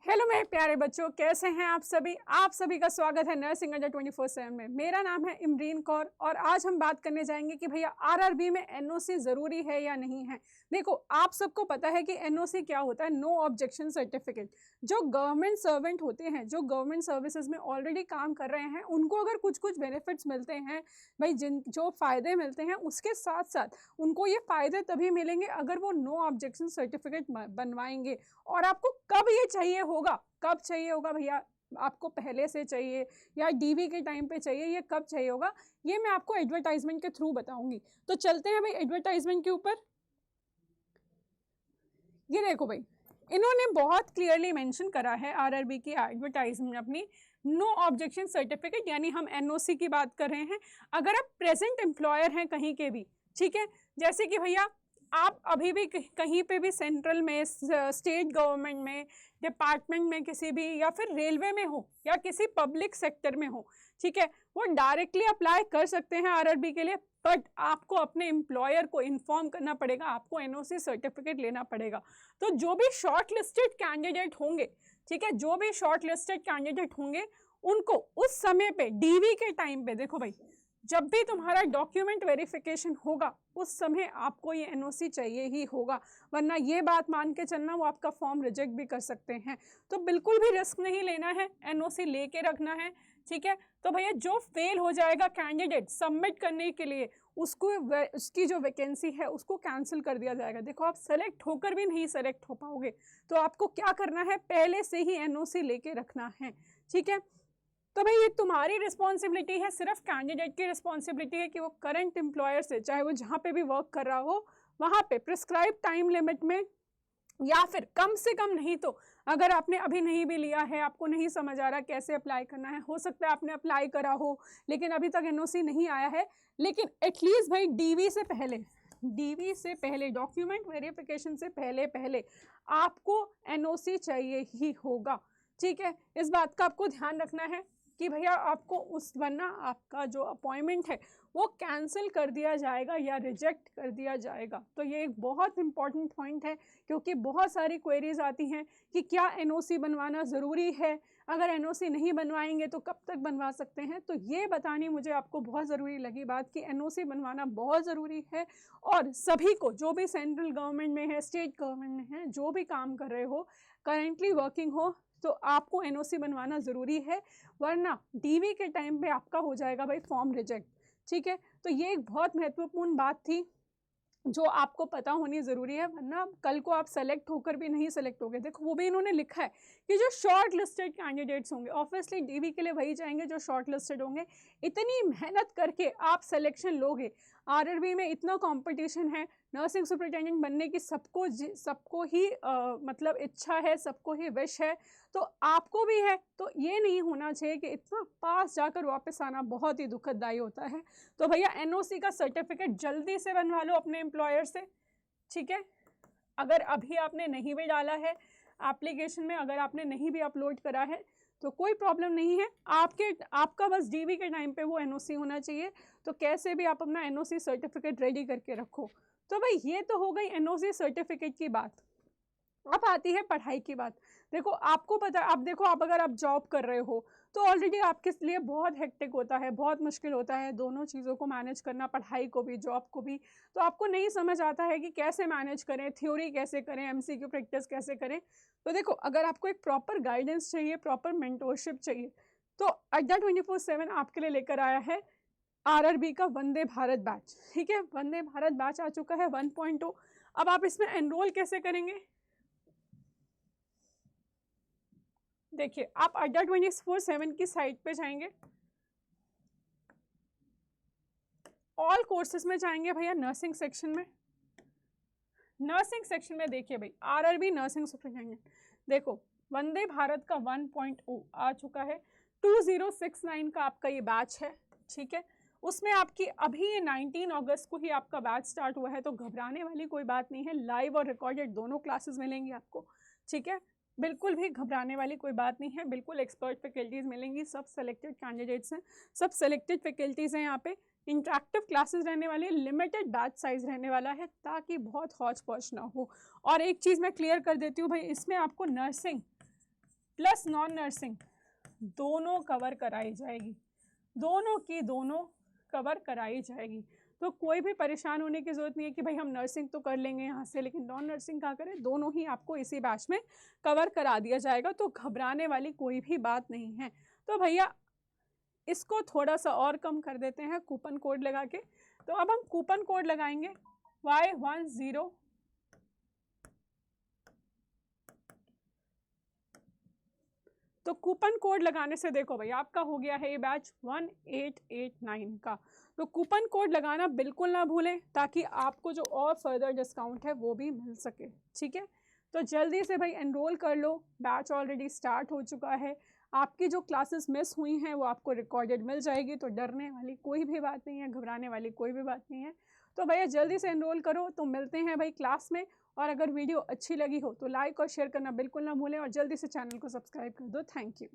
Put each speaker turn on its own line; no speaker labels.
Hello मेरे प्यारे बच्चों, कैसे हैं आप सभी का स्वागत है नर्सिंग अंडर 24/7 में। मेरा नाम है इमरीन कौर और आज हम बात करने जाएंगे कि भैया आरआरबी में एनओसी ज़रूरी है या नहीं है। देखो, आप सबको पता है कि एनओसी क्या होता है, नो ऑब्जेक्शन सर्टिफिकेट। जो गवर्नमेंट सर्वेंट होते हैं, जो गवर्नमेंट सर्विसेज में ऑलरेडी काम कर रहे हैं, उनको अगर कुछ कुछ बेनिफिट्स मिलते हैं भाई, जो फ़ायदे मिलते हैं, उसके साथ साथ उनको ये फ़ायदे तभी मिलेंगे अगर वो नो ऑब्जेक्शन सर्टिफिकेट बनवाएंगे। और आपको कब ये चाहिए होगा, कब चाहिए होगा भैया, आपको पहले से चाहिए या डीवी के टाइम पे चाहिए, ये कब चाहिए होगा, ये मैं आपको एडवर्टाइजमेंट के थ्रू बताऊंगी। तो चलते हैं भाई एडवर्टाइजमेंट के ऊपर। ये देखो भाई, इन्होंने बहुत क्लियरली मेंशन करा है आरआरबी की एडवर्टाइजमेंट अपनी, नो ऑब्जेक्शन सर्टिफिकेट, यानी हम एनओसी की बात कर रहे हैं। अगर आप प्रेजेंट एम्प्लॉयर हैं कहीं के भी, ठीक है, जैसे कि भैया आप अभी भी कहीं पे भी सेंट्रल में, स्टेट गवर्नमेंट में, डिपार्टमेंट में किसी भी, या फिर रेलवे में हो या किसी पब्लिक सेक्टर में हो, ठीक है, वो डायरेक्टली अप्लाई कर सकते हैं आरआरबी के लिए। बट आपको अपने एम्प्लॉयर को इन्फॉर्म करना पड़ेगा, आपको एनओसी सर्टिफिकेट लेना पड़ेगा। तो जो भी शॉर्ट लिस्टेड कैंडिडेट होंगे, ठीक है, जो भी शॉर्ट लिस्टेड कैंडिडेट होंगे, उनको उस समय पे डीवी के टाइम पे, देखो भाई, जब भी तुम्हारा डॉक्यूमेंट वेरिफिकेशन होगा उस समय आपको ये एनओसी चाहिए ही होगा, वरना ये बात मान के चलना वो आपका फॉर्म रिजेक्ट भी कर सकते हैं। तो बिल्कुल भी रिस्क नहीं लेना है, एनओसी लेके रखना है, ठीक है। तो भैया जो फेल हो जाएगा कैंडिडेट सबमिट करने के लिए, उसको उसकी जो वैकेंसी है उसको कैंसिल कर दिया जाएगा। देखो, आप सेलेक्ट होकर भी नहीं सेलेक्ट हो पाओगे, तो आपको क्या करना है, पहले से ही एनओसी लेके रखना है, ठीक है। तो भाई ये तुम्हारी रिस्पॉन्सिबिलिटी है, सिर्फ कैंडिडेट की रिस्पॉन्सिबिलिटी है कि वो करंट एम्प्लॉयर से, चाहे वो जहाँ पे भी वर्क कर रहा हो, वहाँ पे प्रिस्क्राइब टाइम लिमिट में, या फिर कम से कम नहीं तो अगर आपने अभी नहीं भी लिया है, आपको नहीं समझ आ रहा कैसे अप्लाई करना है, हो सकता है आपने अप्लाई करा हो लेकिन अभी तक एनओसी नहीं आया है, लेकिन एटलीस्ट भाई डीवी से पहले, डॉक्यूमेंट वेरिफिकेशन से पहले आपको एनओसी चाहिए ही होगा, ठीक है। इस बात का आपको ध्यान रखना है कि भैया आपको उस, वरना आपका जो अपॉइंटमेंट है वो कैंसिल कर दिया जाएगा या रिजेक्ट कर दिया जाएगा। तो ये एक बहुत इंपॉर्टेंट पॉइंट है, क्योंकि बहुत सारी क्वेरीज आती हैं कि क्या एनओसी बनवाना ज़रूरी है, अगर एनओसी नहीं बनवाएंगे तो कब तक बनवा सकते हैं। तो ये बतानी मुझे आपको बहुत ज़रूरी लगी बात कि एनओसी बनवाना बहुत ज़रूरी है। और सभी को, जो भी सेंट्रल गवर्नमेंट में है, स्टेट गवर्नमेंट में है, जो भी काम कर रहे हो, करेंटली वर्किंग हो, तो आपको एनओसी बनवाना ज़रूरी है, वरना डीवी के टाइम पे आपका हो जाएगा भाई फॉर्म रिजेक्ट, ठीक है। तो ये एक बहुत महत्वपूर्ण बात थी जो आपको पता होनी ज़रूरी है, वरना कल को आप सेलेक्ट होकर भी नहीं सेलेक्ट होगे। देखो, वो भी इन्होंने लिखा है कि जो शॉर्ट लिस्टेड कैंडिडेट्स होंगे, ऑब्वियसली डीवी के लिए वही जाएंगे जो शॉर्ट लिस्टेड होंगे। इतनी मेहनत करके आप सिलेक्शन लोगे, आरआरबी में इतना कंपटीशन है, नर्सिंग सुपरिटेंडेंट बनने की सबको ही मतलब इच्छा है, सबको ही विश है, तो आपको भी है। तो ये नहीं होना चाहिए कि इतना पास जाकर वापस आना बहुत ही दुखदायी होता है। तो भैया एनओसी का सर्टिफिकेट जल्दी से बनवा लो अपने एम्प्लॉयर से, ठीक है। अगर अभी आपने नहीं भी डाला है एप्लीकेशन में, अगर आपने नहीं भी अपलोड करा है तो कोई प्रॉब्लम नहीं है, आपका बस डीवी के टाइम पे वो एनओसी होना चाहिए। तो कैसे भी आप अपना एनओसी सर्टिफिकेट रेडी करके रखो। तो भाई ये तो हो गई एनओसी सर्टिफिकेट की बात। अब आती है पढ़ाई की बात। देखो, आपको पता है, आप देखो, आप अगर आप जॉब कर रहे हो तो ऑलरेडी आपके लिए बहुत हेक्टिक होता है, बहुत मुश्किल होता है दोनों चीज़ों को मैनेज करना, पढ़ाई को भी, जॉब को भी। तो आपको नहीं समझ आता है कि कैसे मैनेज करें, थ्योरी कैसे करें, एमसीक्यू प्रैक्टिस कैसे करें। तो देखो, अगर आपको एक प्रॉपर गाइडेंस चाहिए, प्रॉपर मेंटोरशिप चाहिए, तो अड्डा 24/7 आपके लिए लेकर आया है आरआरबी का वंदे भारत बैच, ठीक है। वंदे भारत बैच आ चुका है 1.0। अब आप इसमें एनरोल कैसे करेंगे, देखिए, आप अड्डा 24/7 की साइट पे जाएंगे, ऑल कोर्सेज में जाएंगे भैया, नर्सिंग सेक्शन में, नर्सिंग सेक्शन में देखिए भाई, आरआरबी नर्सिंग सुपरिटेंडेंट, देखो वंदे भारत का 1.0 आ चुका है, 2069 का आपका ये बैच है, ठीक है। उसमें आपकी अभी ये 19 अगस्त को ही आपका बैच स्टार्ट हुआ है, तो घबराने वाली कोई बात नहीं है, लाइव और रिकॉर्डेड दोनों क्लासेस मिलेंगी आपको, ठीक है। बिल्कुल भी घबराने वाली कोई बात नहीं है, बिल्कुल एक्सपर्ट फैकल्टीज मिलेंगी, सब सेलेक्टेड कैंडिडेट्स हैं, सब सेलेक्टेड फैकल्टीज हैं यहाँ पे। इंटरेक्टिव क्लासेस रहने वाली, लिमिटेड बैच साइज रहने वाला है, ताकि बहुत हौच पौच ना हो। और एक चीज़ मैं क्लियर कर देती हूँ भाई, इसमें आपको नर्सिंग प्लस नॉन नर्सिंग दोनों कवर कराई जाएगी, दोनों की दोनों कवर कराई जाएगी। तो कोई भी परेशान होने की ज़रूरत नहीं है कि भाई हम नर्सिंग तो कर लेंगे यहाँ से लेकिन नॉन नर्सिंग कहाँ करें, दोनों ही आपको इसी बैच में कवर करा दिया जाएगा। तो घबराने वाली कोई भी बात नहीं है। तो भैया इसको थोड़ा सा और कम कर देते हैं कूपन कोड लगा के। तो अब हम कूपन कोड लगाएंगे Y10। तो कूपन कोड लगाने से देखो भाई आपका हो गया है ये बैच 1889 का। तो कूपन कोड लगाना बिल्कुल ना भूलें ताकि आपको जो और फर्दर डिस्काउंट है वो भी मिल सके, ठीक है। तो जल्दी से भाई एनरोल कर लो, बैच ऑलरेडी स्टार्ट हो चुका है। आपकी जो क्लासेस मिस हुई हैं वो आपको रिकॉर्डेड मिल जाएगी। तो डरने वाली कोई भी बात नहीं है, घबराने वाली कोई भी बात नहीं है। तो भैया जल्दी से एनरोल करो। तो मिलते हैं भाई क्लास में। और अगर वीडियो अच्छी लगी हो तो लाइक और शेयर करना बिल्कुल ना भूलें और जल्दी से चैनल को सब्सक्राइब कर दो। Thank you.